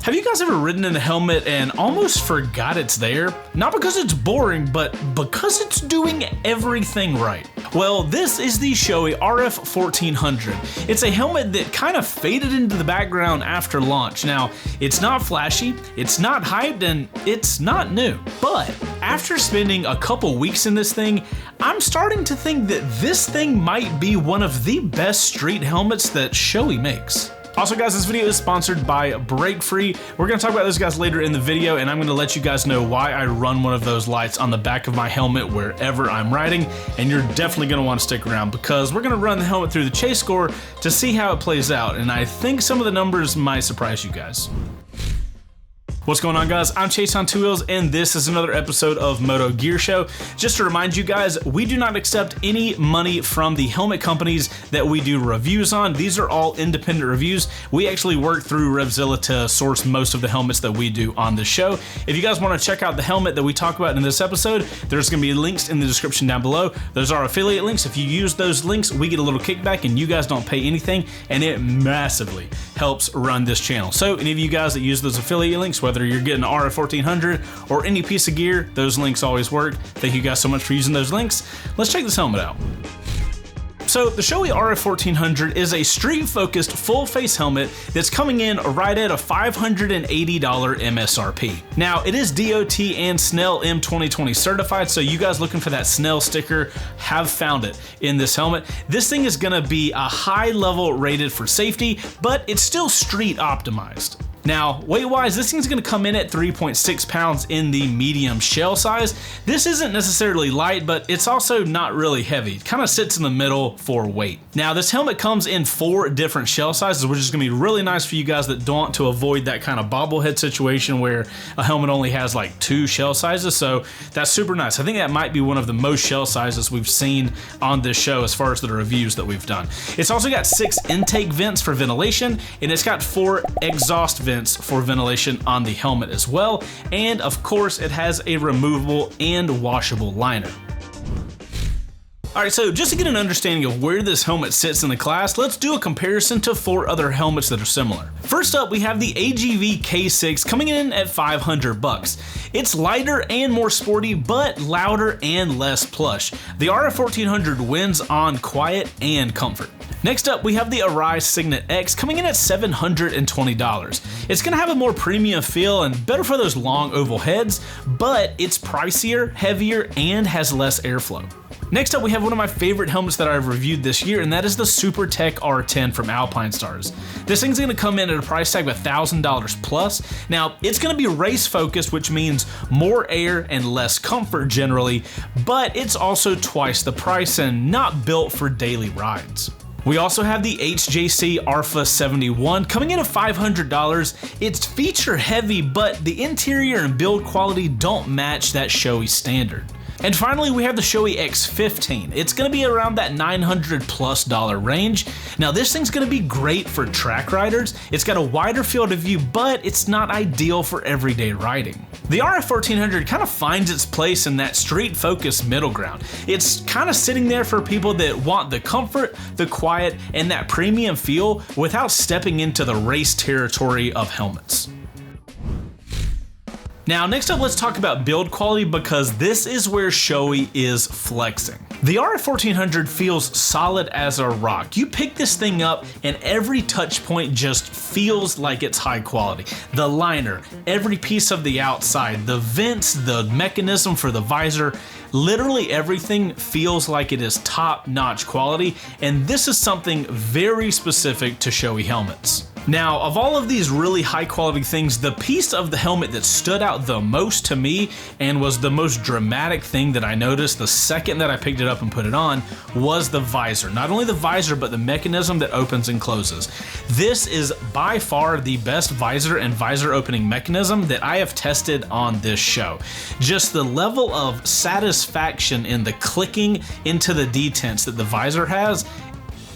Have you guys ever ridden in a helmet and almost forgot it's there? Not because it's boring, but because it's doing everything right. Well, this is the Shoei RF-1400. It's a helmet that kind of faded into the background after launch. Now, it's not flashy, it's not hyped, and it's not new. But after spending a couple weeks in this thing, I'm starting to think that this thing might be one of the best street helmets that Shoei makes. Also guys, this video is sponsored by BrakeFree. We're gonna talk about those guys later in the video, and I'm gonna let you guys know why I run one of those lights on the back of my helmet wherever I'm riding, and you're definitely gonna wanna stick around because we're gonna run the helmet through the chase score to see how it plays out, and I think some of the numbers might surprise you guys. What's going on guys, I'm Chaseontwowheels and this is another episode of Moto Gear Show. Just to remind you guys, we do not accept any money from the helmet companies that we do reviews on. These are all independent reviews. We actually work through Revzilla to source most of the helmets that we do on the show. If you guys want to check out the helmet that we talk about in this episode, there's going to be links in the description down below. Those are affiliate links. If you use those links, we get a little kickback and you guys don't pay anything, and it massively helps run this channel. So any of you guys that use those affiliate links, whether you're getting an RF-1400 or any piece of gear, those links always work. Thank you guys so much for using those links. Let's check this helmet out. So the Shoei RF-1400 is a street-focused full-face helmet that's coming in right at a $580 MSRP. Now, it is DOT and Snell M2020 certified, so you guys looking for that Snell sticker have found it in this helmet. This thing is gonna be a high level rated for safety, but it's still street optimized. Now, weight-wise, this thing's gonna come in at 3.6 pounds in the medium shell size. This isn't necessarily light, but it's also not really heavy. It kind of sits in the middle for weight. Now, this helmet comes in 4 different shell sizes, which is gonna be really nice for you guys that don't want to avoid that kind of bobblehead situation where a helmet only has like 2 shell sizes, so that's super nice. I think that might be one of the most shell sizes we've seen on this show as far as the reviews that we've done. It's also got 6 intake vents for ventilation, and it's got 4 exhaust vents for ventilation on the helmet as well, and of course it has a removable and washable liner. Alright, so just to get an understanding of where this helmet sits in the class, let's do a comparison to 4 other helmets that are similar. First up, we have the AGV K6 coming in at $500. It's lighter and more sporty, but louder and less plush. The RF-1400 wins on quiet and comfort. Next up, we have the Arise Signet X coming in at $720. It's gonna have a more premium feel and better for those long oval heads, but it's pricier, heavier, and has less airflow. Next up, we have one of my favorite helmets that I've reviewed this year, and that is the SuperTech R10 from Alpinestars. This thing's gonna come in at a price tag of $1,000 plus. Now, it's gonna be race focused, which means more air and less comfort generally, but it's also twice the price and not built for daily rides. We also have the HJC ARFA 71 coming in at $500. It's feature heavy, but the interior and build quality don't match that Shoei standard. And finally, we have the Shoei X15. It's gonna be around that $900+ range. Now this thing's gonna be great for track riders. It's got a wider field of view, but it's not ideal for everyday riding. The RF-1400 kind of finds its place in that street-focused middle ground. It's kind of sitting there for people that want the comfort, the quiet, and that premium feel without stepping into the race territory of helmets. Now, next up, let's talk about build quality because this is where Shoei is flexing. The RF-1400 feels solid as a rock. You pick this thing up and every touch point just feels like it's high quality. The liner, every piece of the outside, the vents, the mechanism for the visor, literally everything feels like it is top-notch quality, and this is something very specific to Shoei helmets. Now, of all of these really high quality things, the piece of the helmet that stood out the most to me and was the most dramatic thing that I noticed the second that I picked it up and put it on was the visor. Not only the visor, but the mechanism that opens and closes. This is by far the best visor and visor opening mechanism that I have tested on this show. Just the level of satisfaction in the clicking into the detents that the visor has,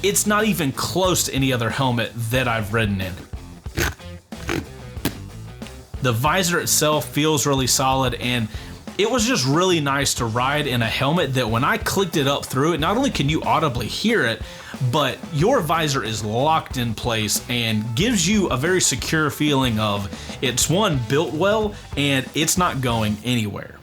it's not even close to any other helmet that I've ridden in. The visor itself feels really solid, and it was just really nice to ride in a helmet that when I clicked it up through it, not only can you audibly hear it, but your visor is locked in place and gives you a very secure feeling of it's one, built well, and it's not going anywhere.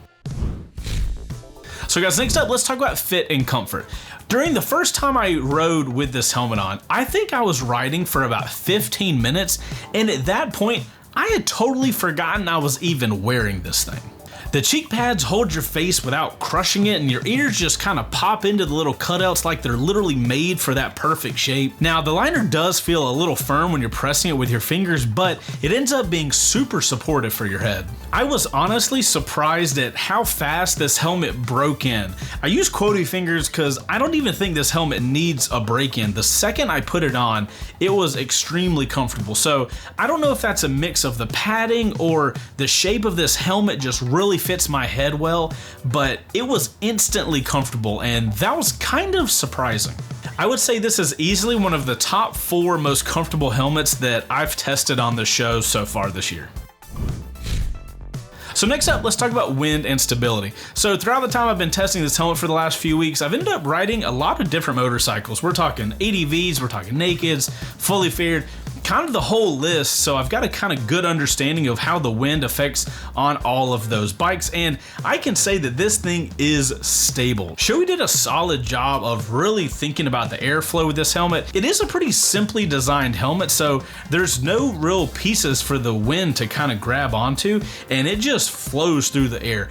So guys, next up, let's talk about fit and comfort. During the first time I rode with this helmet on, I think I was riding for about 15 minutes, and at that point, I had totally forgotten I was even wearing this thing. The cheek pads hold your face without crushing it, and your ears just kind of pop into the little cutouts like they're literally made for that perfect shape. Now, the liner does feel a little firm when you're pressing it with your fingers, but it ends up being super supportive for your head. I was honestly surprised at how fast this helmet broke in. I use quotey fingers because I don't even think this helmet needs a break-in. The second I put it on, it was extremely comfortable. So I don't know if that's a mix of the padding or the shape of this helmet just really fits my head well, but it was instantly comfortable, and that was kind of surprising. I would say this is easily one of the top 4 most comfortable helmets that I've tested on the show so far this year. So next up, let's talk about wind and stability. So throughout the time I've been testing this helmet for the last few weeks, I've ended up riding a lot of different motorcycles. We're talking ADVs, we're talking nakeds, fully faired, kind of the whole list, so I've got a kind of good understanding of how the wind affects on all of those bikes, and I can say that this thing is stable. Shoei did a solid job of really thinking about the airflow with this helmet. It is a pretty simply designed helmet, so there's no real pieces for the wind to kind of grab onto, and it just flows through the air.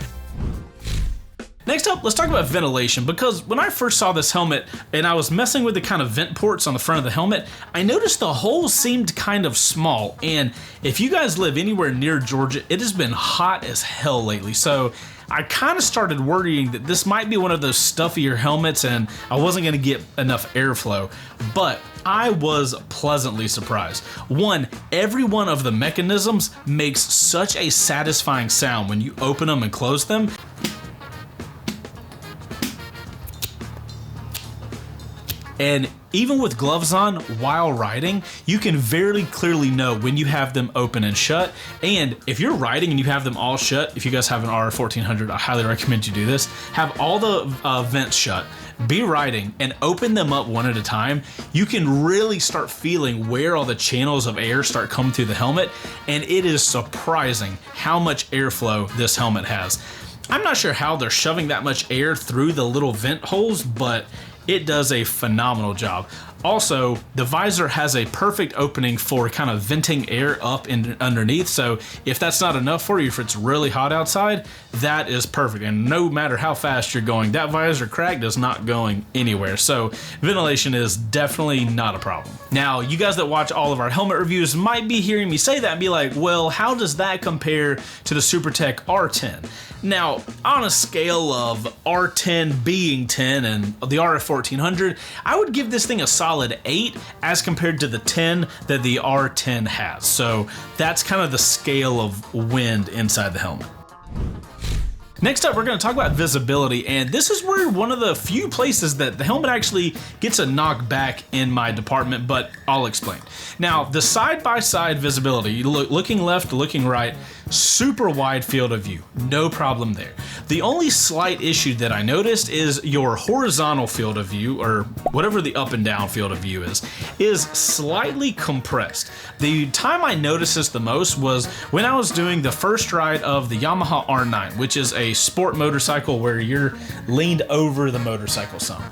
Next up, let's talk about ventilation, because when I first saw this helmet and I was messing with the kind of vent ports on the front of the helmet, I noticed the holes seemed kind of small, and if you guys live anywhere near Georgia, it has been hot as hell lately, so I kind of started worrying that this might be one of those stuffier helmets and I wasn't going to get enough airflow, but I was pleasantly surprised. One, every one of the mechanisms makes such a satisfying sound when you open them and close them. And even with gloves on while riding, you can very clearly know when you have them open and shut. And if you're riding and you have them all shut, if you guys have an RF-1400, I highly recommend you do this. Have all the vents shut, be riding, and open them up one at a time. You can really start feeling where all the channels of air start coming through the helmet, and it is surprising how much airflow this helmet has. I'm not sure how they're shoving that much air through the little vent holes, but it does a phenomenal job. Also, the visor has a perfect opening for kind of venting air up and underneath, so if that's not enough for you, if it's really hot outside, that is perfect. And no matter how fast you're going, that visor crack is not going anywhere, so ventilation is definitely not a problem. Now, you guys that watch all of our helmet reviews might be hearing me say that and be like, well, how does that compare to the SuperTech R10? Now, on a scale of R10 being 10 and the RF-1400, I would give this thing a solid 8 as compared to the 10 that the R10 has. So that's kind of the scale of wind inside the helmet. Next up, we're going to talk about visibility, and this is where one of the few places that the helmet actually gets a knock back in my department, but I'll explain. Now, the side-by-side visibility, you looking left, looking right, super wide field of view, no problem there. The only slight issue that I noticed is your horizontal field of view, or whatever the up and down field of view is slightly compressed. The time I noticed this the most was when I was doing the first ride of the Yamaha R9, which is a sport motorcycle where you're leaned over the motorcycle some.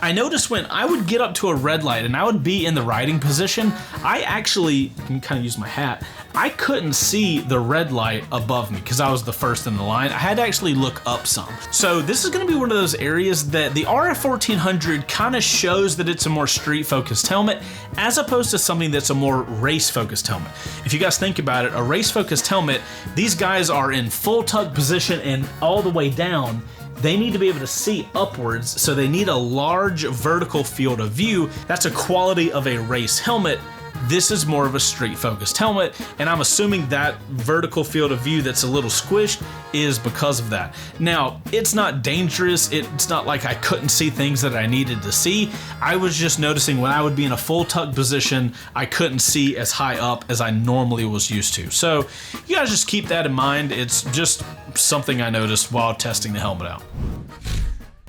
I noticed when I would get up to a red light and I would be in the riding position, I actually, can kind of use my hat, I couldn't see the red light above me because I was the first in the line. I had to actually look up some. So this is going to be one of those areas that the RF-1400 kind of shows that it's a more street focused helmet as opposed to something that's a more race focused helmet. If you guys think about it, a race focused helmet, these guys are in full tug position and all the way down. They need to be able to see upwards, so they need a large vertical field of view. That's a quality of a race helmet. This is more of a street focused helmet, and I'm assuming that vertical field of view that's a little squished is because of that. Now, it's not dangerous. It's not like I couldn't see things that I needed to see. I was just noticing when I would be in a full tuck position, I couldn't see as high up as I normally was used to. So you guys just keep that in mind. It's just something I noticed while testing the helmet out.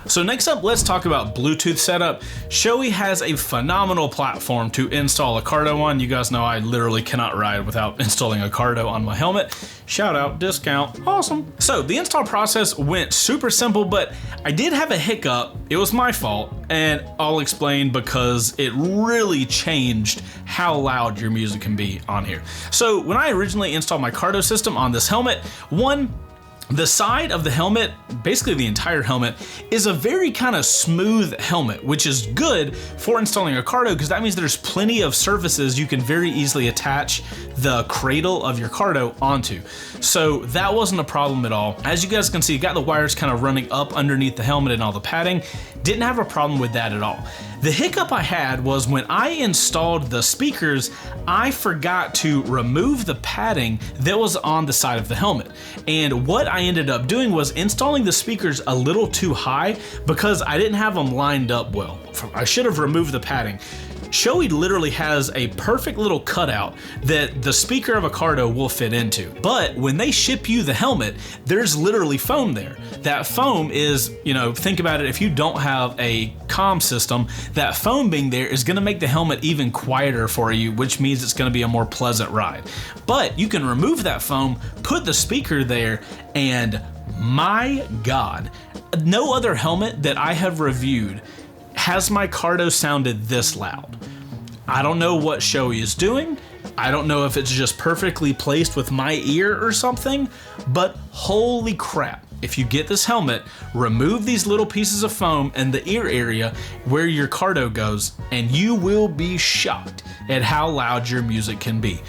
So next up, let's talk about Bluetooth setup. Shoei has a phenomenal platform to install a Cardo on. You guys know I literally cannot ride without installing a Cardo on my helmet. Shout out, discount, awesome. So the install process went super simple, but I did have a hiccup. It was my fault, and I'll explain because it really changed how loud your music can be on here. So when I originally installed my Cardo system on this helmet, the side of the helmet, basically the entire helmet, is a very kind of smooth helmet, which is good for installing a Cardo because that means there's plenty of surfaces you can very easily attach the cradle of your Cardo onto. So that wasn't a problem at all. As you guys can see, you got the wires kind of running up underneath the helmet and all the padding. Didn't have a problem with that at all. The hiccup I had was when I installed the speakers, I forgot to remove the padding that was on the side of the helmet. And what I ended up doing was installing the speakers a little too high because I didn't have them lined up well. I should have removed the padding. Shoei literally has a perfect little cutout that the speaker of a Cardo will fit into. But when they ship you the helmet, there's literally foam there. That foam is, think about it, if you don't have a comm system, that foam being there is gonna make the helmet even quieter for you, which means it's gonna be a more pleasant ride. But you can remove that foam, put the speaker there, and my God, no other helmet that I have reviewed has my Cardo sounded this loud. I don't know what Shoei is doing. I don't know if it's just perfectly placed with my ear or something, but holy crap. If you get this helmet, remove these little pieces of foam in the ear area where your Cardo goes, and you will be shocked at how loud your music can be.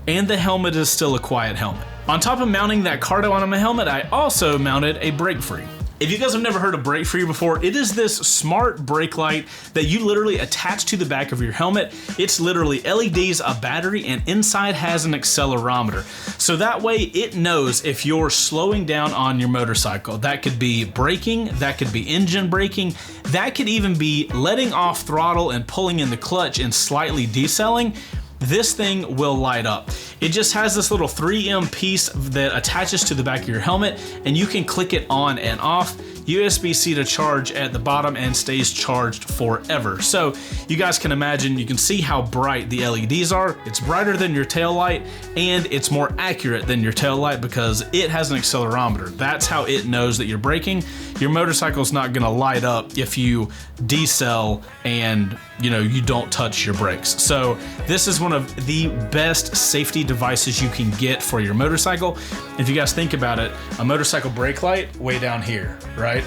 And the helmet is still a quiet helmet. On top of mounting that Cardo on my helmet, I also mounted a BrakeFree. If you guys have never heard of BrakeFree before, it is this smart brake light that you literally attach to the back of your helmet. It's literally LEDs, a battery, and inside has an accelerometer. So that way it knows if you're slowing down on your motorcycle. That could be braking, that could be engine braking, that could even be letting off throttle and pulling in the clutch and slightly decelling. This thing will light up. It just has this little 3M piece that attaches to the back of your helmet, and you can click it on and off. USB-C to charge at the bottom and stays charged forever. So you guys can imagine, you can see how bright the LEDs are. It's brighter than your tail light, and it's more accurate than your tail light because it has an accelerometer. That's how it knows that you're braking. Your motorcycle's not gonna light up if you decel and you don't touch your brakes. So this is one of the best safety devices you can get for your motorcycle. If you guys think about it, a motorcycle brake light way down here, right?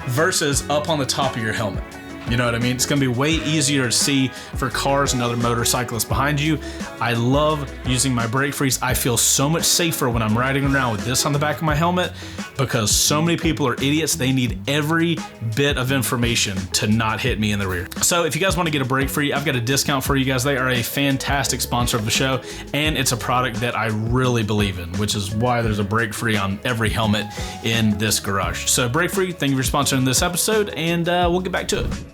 Versus up on the top of your helmet. You know what I mean? It's gonna be way easier to see for cars and other motorcyclists behind you. I love using my BrakeFrees. I feel so much safer when I'm riding around with this on the back of my helmet because so many people are idiots. They need every bit of information to not hit me in the rear. So if you guys want to get a BrakeFree, I've got a discount for you guys. They are a fantastic sponsor of the show, and it's a product that I really believe in, which is why there's a BrakeFree on every helmet in this garage. So BrakeFree, thank you for sponsoring this episode, and we'll get back to it.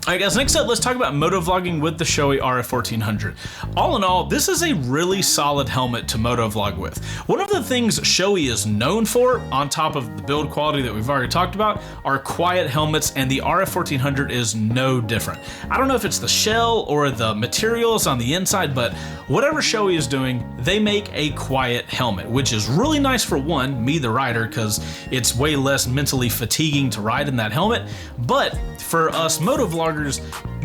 Alright guys, next up, let's talk about motovlogging with the Shoei RF-1400. All in all, this is a really solid helmet to motovlog with. One of the things Shoei is known for, on top of the build quality that we've already talked about, are quiet helmets, and the RF-1400 is no different. I don't know if it's the shell or the materials on the inside, but whatever Shoei is doing, they make a quiet helmet, which is really nice for one, me the rider, because it's way less mentally fatiguing to ride in that helmet, but for us motovloggers,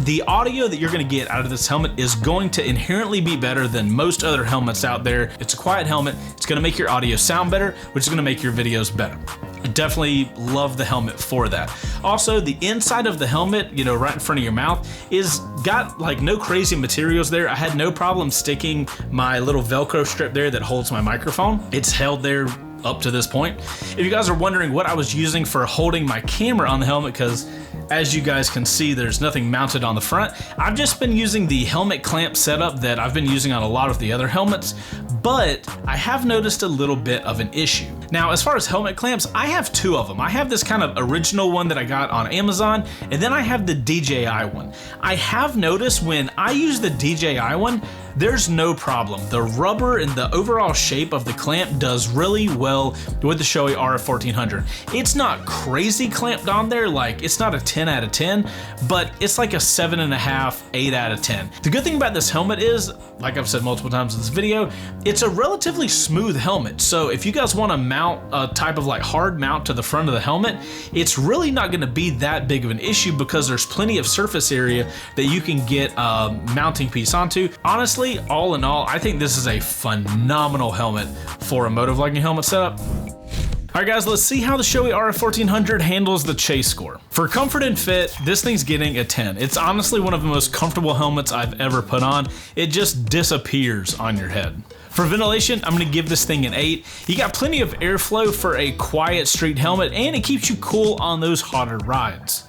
the audio that you're going to get out of this helmet is going to inherently be better than most other helmets out there. It's a quiet helmet. It's going to make your audio sound better, which is going to make your videos better. I definitely love the helmet for that. Also, the inside of the helmet, right in front of your mouth, is got like no crazy materials there. I had no problem sticking my little Velcro strip there that holds my microphone. It's held there up to this point. If you guys are wondering what I was using for holding my camera on the helmet, because as you guys can see, there's nothing mounted on the front. I've just been using the helmet clamp setup that I've been using on a lot of the other helmets, but I have noticed a little bit of an issue. Now, as far as helmet clamps, I have two of them. I have this kind of original one that I got on Amazon, and then I have the DJI one. I have noticed when I use the DJI one, there's no problem. The rubber and the overall shape of the clamp does really well with the Shoei RF-1400. It's not crazy clamped on there, like it's not a 10 out of 10, but it's like a 7.5, 8 out of 10. The good thing about this helmet is, like I've said multiple times in this video, it's a relatively smooth helmet. So if you guys want to mount a type of like hard mount to the front of the helmet, it's really not going to be that big of an issue because there's plenty of surface area that you can get a mounting piece onto. Honestly, all in all, I think this is a phenomenal helmet for a motovlogging helmet setup. Alright guys, let's see how the Shoei RF-1400 handles the chase score. For comfort and fit, this thing's getting a 10. It's honestly one of the most comfortable helmets I've ever put on. It just disappears on your head. For ventilation, I'm gonna give this thing an 8. You got plenty of airflow for a quiet street helmet, and it keeps you cool on those hotter rides.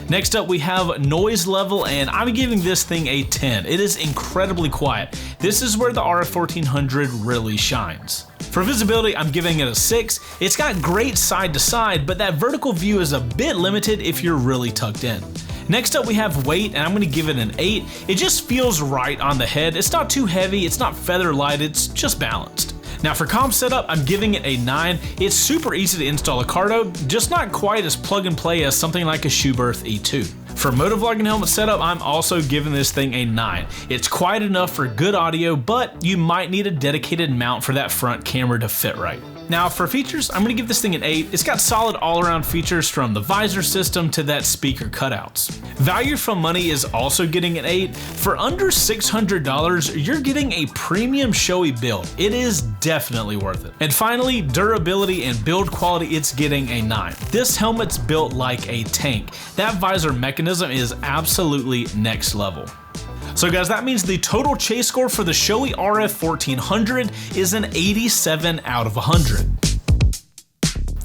Next up, we have noise level, and I'm giving this thing a 10. It is incredibly quiet. This is where the RF-1400 really shines. For visibility, I'm giving it a 6. It's got great side to side, but that vertical view is a bit limited if you're really tucked in. Next up, we have weight, and I'm gonna give it an 8. It just feels right on the head. It's not too heavy, it's not feather light, it's just balanced. Now for comm setup, I'm giving it a 9. It's super easy to install a Cardo, just not quite as plug and play as something like a Schuberth E2. For motovlogging helmet setup, I'm also giving this thing a 9. It's quiet enough for good audio, but you might need a dedicated mount for that front camera to fit right. Now for features, I'm gonna give this thing an 8. It's got solid all-around features from the visor system to that speaker cutouts. Value for money is also getting an 8. For under $600, you're getting a premium Shoei build. It is definitely worth it. And finally, durability and build quality, it's getting a 9. This helmet's built like a tank. That visor mechanism is absolutely next level. So guys, that means the total chase score for the Shoei RF-1400 is an 87 out of 100.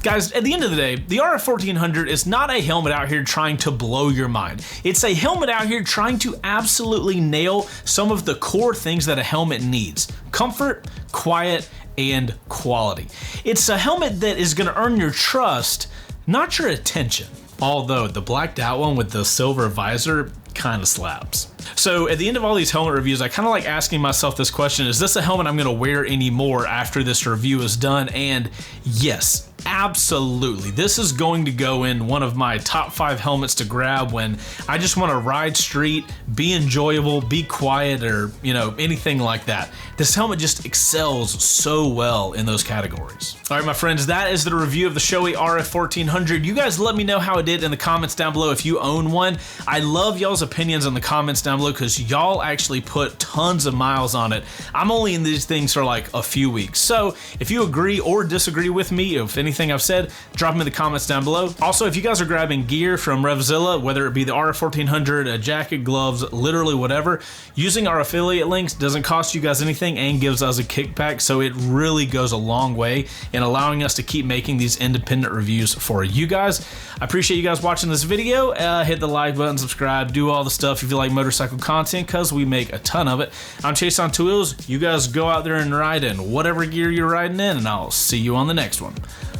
Guys, at the end of the day, the RF-1400 is not a helmet out here trying to blow your mind. It's a helmet out here trying to absolutely nail some of the core things that a helmet needs: comfort, quiet, and quality. It's a helmet that is gonna earn your trust, not your attention. Although the blacked out one with the silver visor kind of slaps. So at the end of all these helmet reviews, I kind of like asking myself this question: is this a helmet I'm gonna wear anymore after this review is done? And yes, absolutely. This is going to go in one of my top 5 helmets to grab when I just want to ride street, be enjoyable, be quiet, or anything like that. This helmet just excels so well in those categories. All right, my friends, that is the review of the Shoei RF-1400. You guys let me know how it did in the comments down below if you own one. I love y'all's opinions in the comments down below because y'all actually put tons of miles on it. I'm only in these things for like a few weeks. So if you agree or disagree with me, if anything I've said, drop them in the comments down below. Also, if you guys are grabbing gear from RevZilla, whether it be the RF-1400, a jacket, gloves, literally whatever, using our affiliate links doesn't cost you guys anything and gives us a kickback, so it really goes a long way in allowing us to keep making these independent reviews for you guys. I appreciate you guys watching this video. Hit the like button, subscribe, do all the stuff if you like motorcycle content, because we make a ton of it. I'm Chaseontwowheels. You guys go out there and ride in whatever gear you're riding in, and I'll see you on the next one.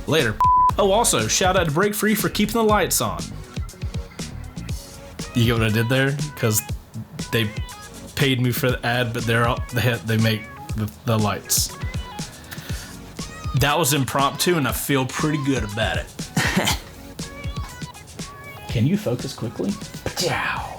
Later. Oh, also, shout out to BrakeFree for keeping the lights on. You get what I did there? Because they paid me for the ad, but they make the lights. That was impromptu, and I feel pretty good about it. Can you focus quickly? Ciao.